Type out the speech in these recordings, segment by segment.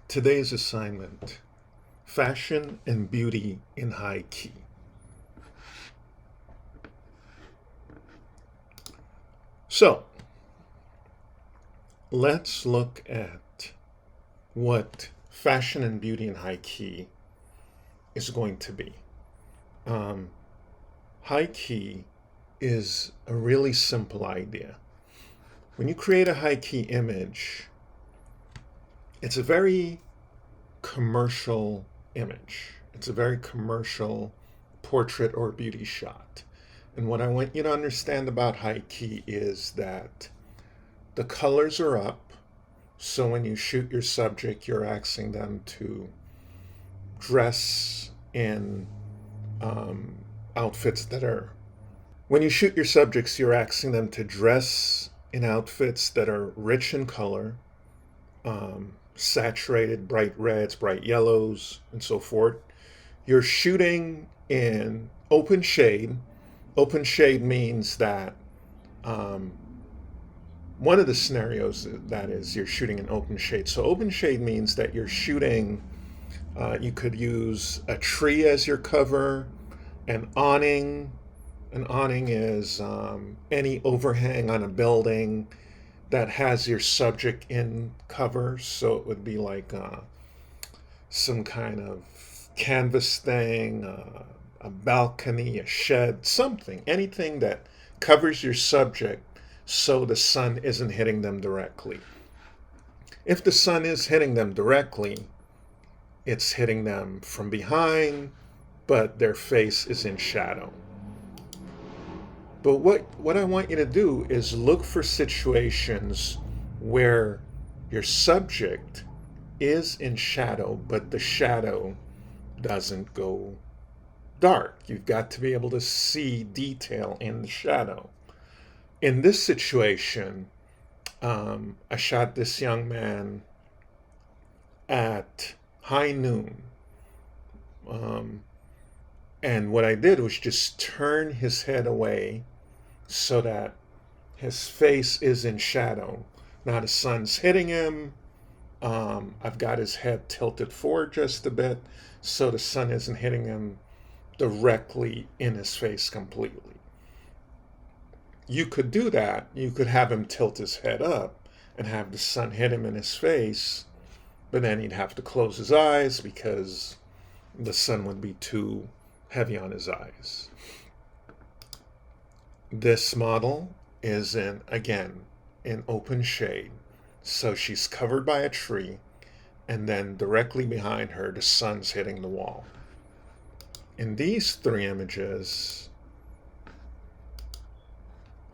Today's assignment: fashion and beauty in high key. So, let's look at what fashion and beauty in high key is going to be. Um, High key is a really simple idea. When you create a high key image, it's a very commercial image. It's a very commercial portrait or beauty shot. And what I want you to understand about high key is that the colors are up. So when you shoot your subject, you're asking them to dress in outfits that are. When you shoot your subjects, you're asking them to dress in outfits that are rich in color, saturated, bright reds, bright yellows, and so forth. You're shooting in open shade. Open shade means that um, one of the scenarios that is you're shooting in open shade. So open shade means that you're shooting. You could use a tree as your cover, an awning. An awning is any overhang on a building that has your subject in cover. So it would be like some kind of canvas thing, a balcony, a shed, something, anything that covers your subject so the sun isn't hitting them directly. If the sun is hitting them directly, it's hitting them from behind, but their face is in shadow. But what I want you to do is look for situations where your subject is in shadow, but the shadow doesn't go dark. You've got to be able to see detail in the shadow. In this situation, I shot this young man at high noon. Um, and what I did was just turn his head away so that his face is in shadow. Now the sun's hitting him. I've got his head tilted forward just a bit so the sun isn't hitting him directly in his face completely. You could do that. You could have him tilt his head up and have the sun hit him in his face, but then he'd have to close his eyes because the sun would be too heavy on his eyes. This model is in open shade. So she's covered by a tree, and then directly behind her, the sun's hitting the wall. In these three images,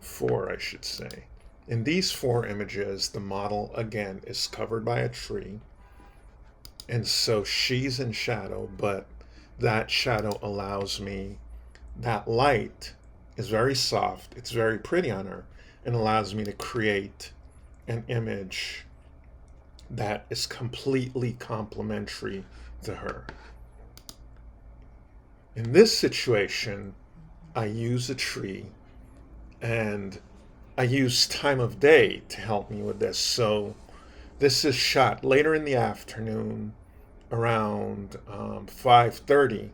four, I should say, in these four images, the model again is covered by a tree, and so she's in shadow, but that shadow allows me, that light is very soft, it's very pretty on her, and allows me to create an image that is completely complementary to her. In this situation, I use a tree and I use time of day to help me with this. So this is shot later in the afternoon around 5:30,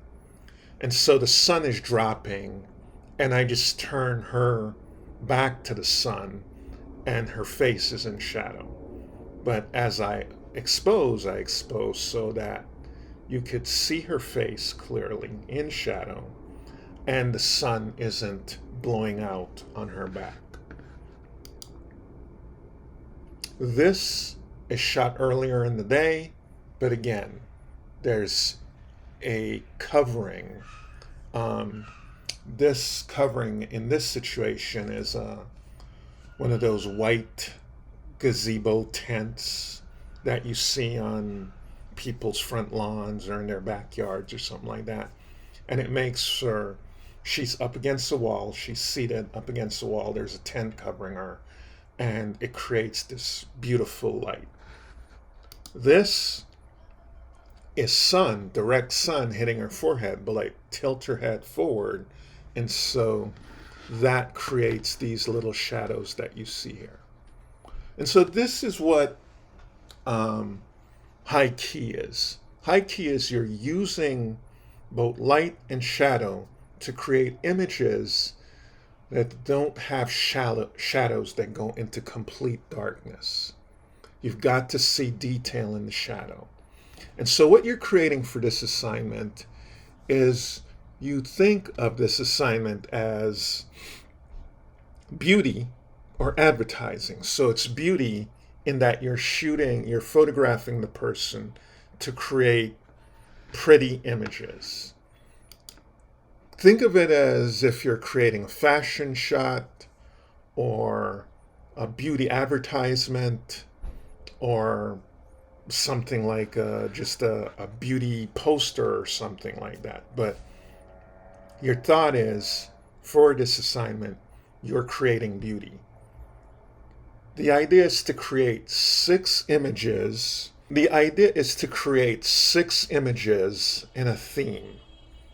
and so the sun is dropping, and I just turn her back to the sun and her face is in shadow. But as I expose so that you could see her face clearly in shadow and the sun isn't blowing out on her back. This is shot earlier in the day, but again, there's a covering. Um, this covering in this situation is one of those white gazebo tents that you see on people's front lawns or in their backyards or something like that. And it makes her, she's up against the wall, she's seated up against the wall, there's a tent covering her, and it creates this beautiful light. This is sun, direct sun hitting her forehead, but like tilt her head forward, and so that creates these little shadows that you see here. And so this is what high key is. High key is you're using both light and shadow to create images that don't have shadows that go into complete darkness. You've got to see detail in the shadow. And so what you're creating for this assignment is, you think of this assignment as beauty or advertising. So it's beauty in that you're photographing the person to create pretty images. Think of it as if you're creating a fashion shot or a beauty advertisement or something like just a beauty poster or something like that. But your thought is, for this assignment, you're creating beauty. The idea is to create 6 images. The idea is to create 6 images in a theme.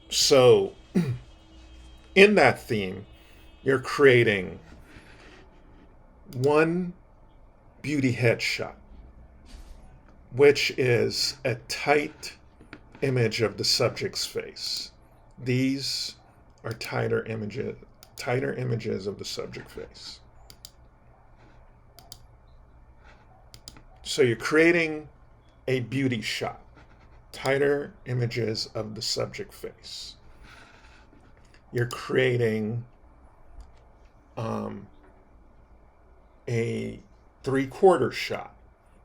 So in that theme, you're creating one beauty headshot, which is a tight image of the subject's face. These are tighter images of the subject face. So you're creating a beauty shot, tighter images of the subject face. You're creating a 3/4 shot.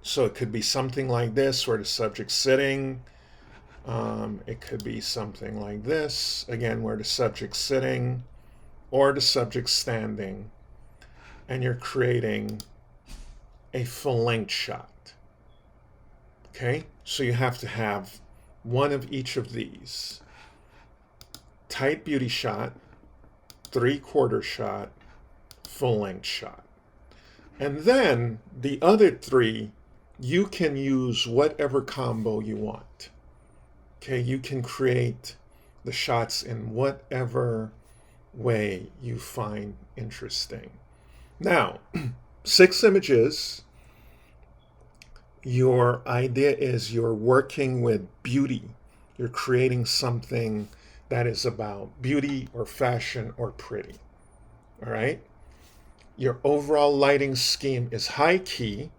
So it could be something like this, where the subject's sitting. It could be something like this, again, where the subject's sitting, or the subject's standing. And you're creating a full-length shot. Okay? So you have to have one of each of these. Tight beauty shot, 3/4 shot, full-length shot. And then the other 3, you can use whatever combo you want. Okay, you can create the shots in whatever way you find interesting. Now, 6 images. Your idea is you're working with beauty. You're creating something that is about beauty or fashion or pretty. All right? Your overall lighting scheme is high key,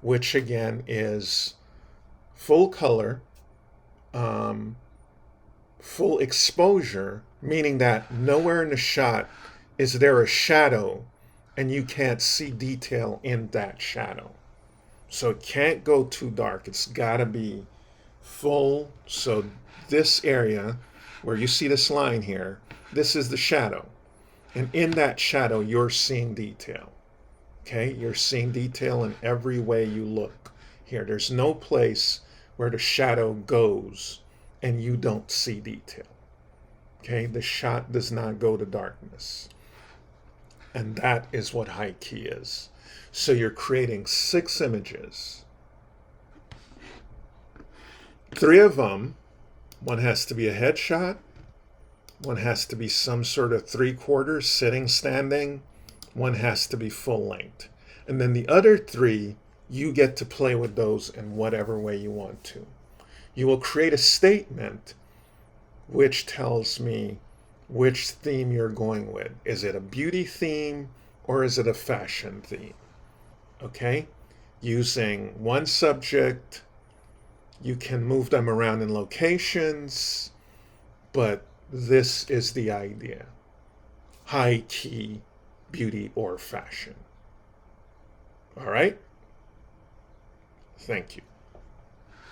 which again is full color, full exposure, meaning that nowhere in the shot is there a shadow and you can't see detail in that shadow. So it can't go too dark. It's got to be full. So this area where you see this line here, this is the shadow. And in that shadow, you're seeing detail. Okay? You're seeing detail in every way you look. Here, there's no place where the shadow goes and you don't see detail. Okay? The shot does not go to darkness. And that is what high key is. So you're creating 6 images. 3 of them, one has to be a headshot, one has to be some sort of 3/4, sitting, standing, one has to be full length. And then the other 3, you get to play with those in whatever way you want to. You will create a statement which tells me which theme you're going with. Is it a beauty theme or is it a fashion theme? Okay? Using one subject, you can move them around in locations, but this is the idea. High key, beauty or fashion. All right? Thank you.